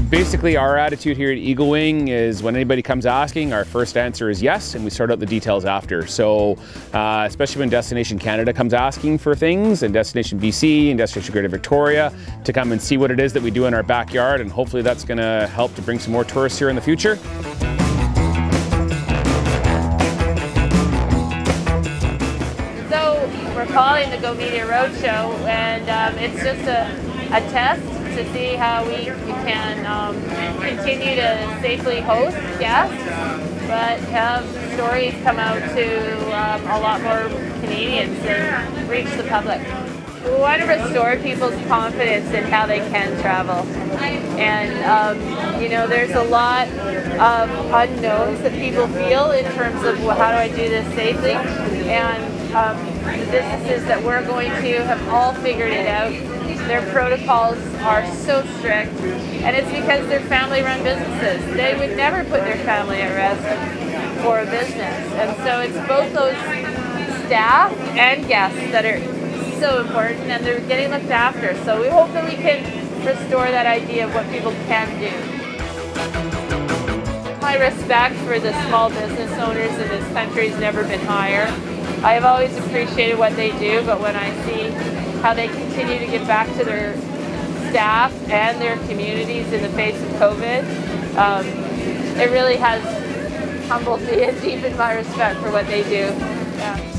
Basically, our attitude here at Eagle Wing is when anybody comes asking, our first answer is yes, and we sort out the details after. So, especially when Destination Canada comes asking for things, and Destination BC and Destination Greater Victoria, to come and see what it is that we do in our backyard, and hopefully that's going to help to bring some more tourists here in the future. So, we're calling the GoMedia Roadshow, and it's just a test to see how we can continue to safely host guests, but have stories come out to a lot more Canadians and reach the public. We want to restore people's confidence in how they can travel. And, you know, there's a lot of unknowns that people feel in terms of, well, how do I do this safely? And the businesses that we're going to have all figured it out. Their protocols are so strict, and it's because they're family-run businesses. They would never put their family at risk for a business. And so it's both those staff and guests that are so important, and they're getting looked after. So we hope that we can restore that idea of what people can do. My respect for the small business owners in this country has never been higher. I have always appreciated what they do, but when I see how they continue to give back to their staff and their communities in the face of COVID, it really has humbled me and deepened my respect for what they do. Yeah.